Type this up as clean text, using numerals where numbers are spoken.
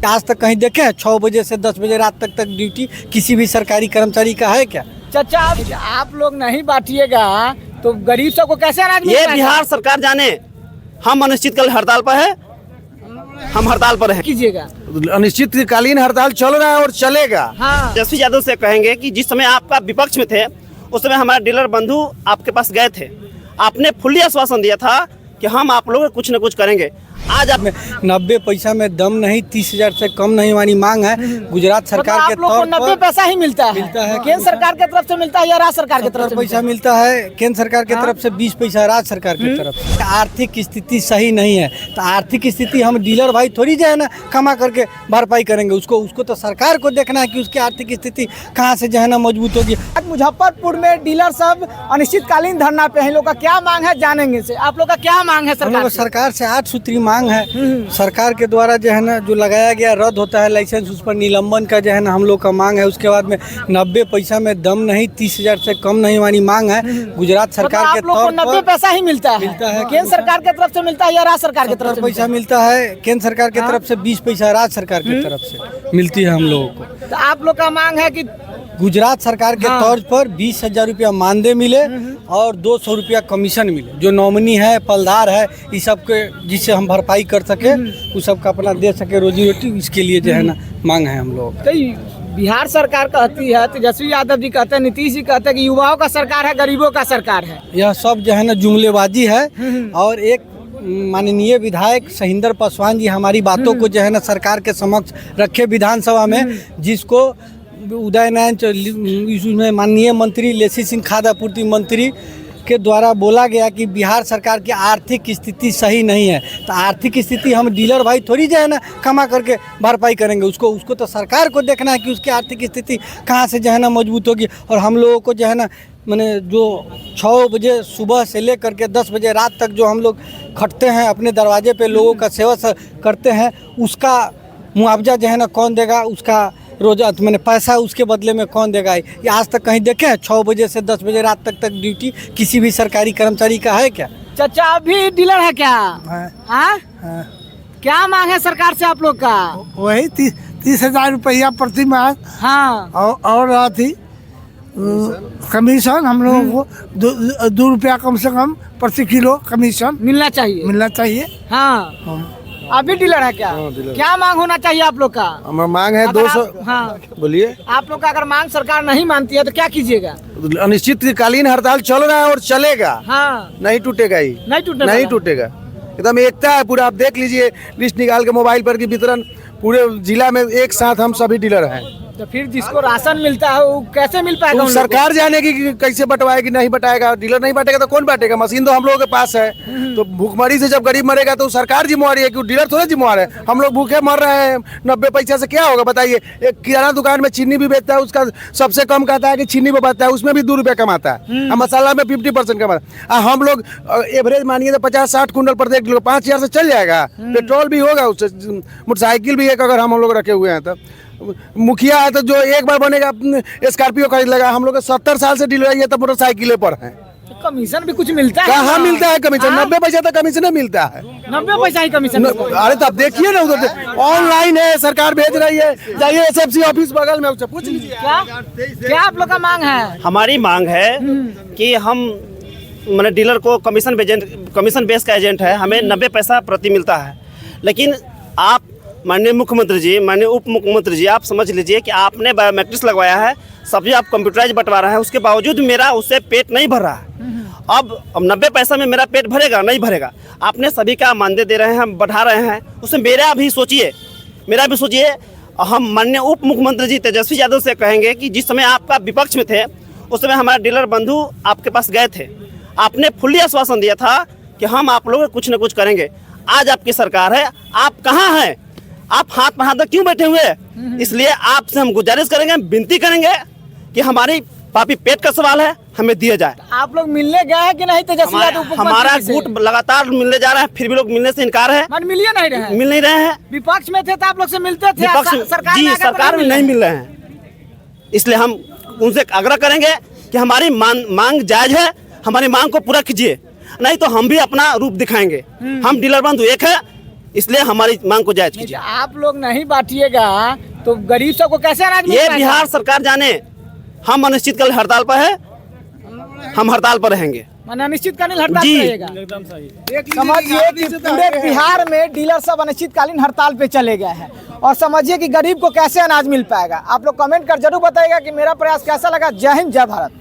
आज तक कहीं देखे हैं 6 बजे से 10 बजे रात तक ड्यूटी किसी भी सरकारी कर्मचारी का है क्या? चाचा आप लोग नहीं बांटिएगा तो गरीब सबको कैसे अनाज मिल ये पाएगा? बिहार सरकार जाने। हम अनिश्चितकाल हड़ताल पर है, हम हड़ताल पर हैं। कीजिएगा। अनिश्चितकालीन हड़ताल चल रहा है और चलेगा। हाँ तेजस्वी यादव से कहेंगे कि जिस समय आपका विपक्ष में थे उस समय हमारे डीलर बंधु आपके पास गए थे, आपने फुल्ली आश्वासन दिया था कि हम आप लोग कुछ न कुछ करेंगे। आज आप 90 पैसा में दम नहीं, 30,000 से कम नहीं हमारी मांग है। गुजरात सरकार के आप लोग को तौर 90 पर पैसा ही मिलता है केंद्र सरकार की तरफ से मिलता है या राज्य सरकार की तरफ 70 से पैसा मिलता है केंद्र सरकार की तरफ से, 20 पैसा राज्य सरकार की तरफ से। आर्थिक स्थिति सही नहीं है तो आर्थिक स्थिति हम डीलर भाई थोड़ी जो है ना कमा करके भरपाई करेंगे। उसको तो सरकार को देखना है कि उसकी आर्थिक स्थिति कहाँ से जो है ना मजबूत होगी। आज मुजफ्फरपुर में डीलर सब अनिश्चितकालीन धरना पे हैं। लोग का क्या मांग है जानेंगे से। आप लोग का क्या मांग है हम लोग सरकार से? सरकार से 8 सूत्री मांग है। सरकार के द्वारा जो है ना जो लगाया गया रद्द होता है लाइसेंस, उस पर निलंबन का जो है ना हम लोग का मांग है। उसके बाद में 90 पैसा में दम नहीं, 30,000 से कम नहीं हमारी मांग है। गुजरात सरकार के आप लोग को तौर 90 पर पैसा ही मिलता है केंद्र सरकार की तरफ से मिलता है या राज्य सरकार की तरफ 70 से? पैसा मिलता है केंद्र सरकार की तरफ से, 20 पैसा राज्य सरकार की तरफ से मिलती है हम लोगों को। तो आप लोग का मांग है कि गुजरात सरकार के तौर पर 20,000 रुपया मानदेय मिले और 200 रुपया कमीशन मिले। जो नॉमिनी है, पलदार है, इस सब के जिससे हम भरपाई कर सके, उस सब का अपना दे सके रोजी रोटी, इसके लिए जो है ना मांग है हम लोग। तो बिहार सरकार कहती है, तेजस्वी यादव जी कहते हैं, नीतीश जी कहते हैं कि युवाओं का सरकार है, गरीबों का सरकार है। यह सब जो है ना जुमलेबाजी है। और एक माननीय विधायक सहिंदर पासवान जी हमारी बातों को जो है ना सरकार के समक्ष रखे विधानसभा में, जिसको उदय नारायण में माननीय मंत्री लेसी सिंह खाद्य आपूर्ति मंत्री के द्वारा बोला गया कि बिहार सरकार की आर्थिक स्थिति सही नहीं है तो आर्थिक स्थिति हम डीलर भाई थोड़ी जो है ना कमा करके भरपाई करेंगे। उसको तो सरकार को देखना है कि उसकी आर्थिक स्थिति कहाँ से जो है ना मजबूत होगी। और हम लोगों को जो है ना मैंने जो 6 बजे सुबह से लेकर के 10 बजे रात तक जो हम लोग खटते हैं, अपने दरवाजे पे लोगों का सेवा करते हैं, उसका मुआवजा जो है ना कौन देगा? उसका रोजा मैंने पैसा उसके बदले में कौन देगा? ये आज तक कहीं देखे हैं 6 बजे से 10 बजे रात तक ड्यूटी किसी भी सरकारी कर्मचारी का है क्या? चाचा अभी डीलर है क्या? हाँ? क्या मांग है सरकार से आप लोग का? वही 30,000 रुपया प्रति माह। हाँ और रहा थी कमीशन हम लोगों को 2 रुपया कम से कम प्रति किलो कमीशन मिलना चाहिए। हाँ अभी डीलर है क्या? क्या मांग होना चाहिए आप लोग का? हमारा मांग है 200। हाँ बोलिए। आप लोग का अगर मांग सरकार नहीं मानती है तो क्या कीजिएगा? अनिश्चितकालीन हड़ताल चल रहा है और चलेगा। हाँ नहीं टूटेगा ही, नहीं टूटेगा। एकदम एकता है पूरा। आप देख लीजिए लिस्ट निकाल के मोबाइल पर की वितरण पूरे जिला में एक साथ हम सभी डीलर हैं। तो फिर जिसको राशन मिलता है वो कैसे मिल पाएगा? तो सरकार जाने की कैसे बंटवाएगी, नहीं बंटाएगा। डीलर नहीं बांटेगा तो कौन बांटेगा? मशीन तो हम लोगों के पास है। तो भूखमरी से जब गरीब मरेगा तो सरकार जिम्मेवारी है कि डीलर थोड़ा जिम्मेवार है। हम लोग भूखे मर रहे हैं, 90 पैसा से क्या होगा बताइए? एक किराना दुकान में चीनी भी बेचता है, उसका सबसे कम कहता है कि चीनी पे बचता है, उसमें भी 2 रुपया कमाता है, मसाला में 50% कमाता है। हम लोग एवरेज मानिए तो 50-60 कुंटल प्रत्येक किलो, 5,000 से चल जाएगा। पेट्रोल भी होगा उससे, मोटरसाइकिल भी एक अगर हम लोग रखे हुए हैं तो। मुखिया है तो जो एक बार बनेगा स्कॉर्पियो खरीद लेगा। हम लोग 70 साल से डीलर है तो मोटरसाइकिलें पर है। कमीशन भी कुछ मिलता है? कहाँ मिलता है कमीशन? 90 पैसा तक कमीशन नहीं मिलता है। 90 पैसा ही कमीशन? अरे तब देखिए ना, उधर ऑनलाइन है, सरकार भेज रही है। जाइए SFC ऑफिस बगल में, उससे पूछ लीजिए। क्या आप लोग का मांग है? हमारी मांग है कि हम मैंने डीलर को कमीशन बेस का एजेंट है, हमें 90 पैसा प्रति मिलता है। लेकिन आप माननीय मुख्यमंत्री जी, माननीय उप मुख्यमंत्री जी, आप समझ लीजिए कि आपने बायोमेट्रिक्स लगवाया है, सब्जी आप कंप्यूटराइज बंटवा रहे हैं, उसके बावजूद मेरा उससे पेट नहीं भर रहा है। अब 90 पैसा में मेरा पेट भरेगा? नहीं भरेगा। आपने सभी का मानदेय दे रहे हैं, हम बढ़ा रहे हैं, उसमें मेरा भी सोचिए। हम माननीय उप मुख्यमंत्री जी तेजस्वी यादव से कहेंगे कि जिस समय आपका विपक्ष में थे उस समय हमारे डीलर बंधु आपके पास गए थे, आपने फुल्ली आश्वासन दिया था कि हम आप लोग कुछ न कुछ करेंगे। आज आपकी सरकार है, आप कहाँ हैं? आप हाथ पर हाथ क्यों बैठे हुए? इसलिए आपसे हम गुजारिश करेंगे, विनती करेंगे कि हमारी पापी पेट का सवाल है, हमें दिया जाए। आप लोग मिलने गए हैं कि नहीं तेजस्वी यादव? हमारा गुट लगातार मिलने जा रहा है, फिर भी लोग मिलने से इनकार है। मिल नहीं रहे हैं। विपक्ष में थे तो आप लोग से मिलते थे, सरकार में नहीं मिल रहे हैं। इसलिए हम उनसे आग्रह करेंगे कि हमारी मांग जायज है, हमारी मांग को पूरा कीजिए, नहीं तो हम भी अपना रूप दिखाएंगे। हम डीलर बंधु एक है, इसलिए हमारी मांग को जायज कीजिए। आप लोग नहीं बांटिएगा तो गरीब सबको कैसे अनाज मिल ये पाएगा? बिहार सरकार जाने, हम अनिश्चितकाल हड़ताल पर है, हम हड़ताल पर रहेंगे अनिश्चितकालीन हड़ताल जी। पे रहेगा। समझिए कि पूरे बिहार में डीलर सब अनिश्चितकालीन हड़ताल पे चले गए हैं और समझिए कि गरीब को कैसे अनाज मिल पाएगा। आप लोग कमेंट कर जरूर बताइएगा कि मेरा प्रयास कैसा लगा। जय हिंद, जय भारत।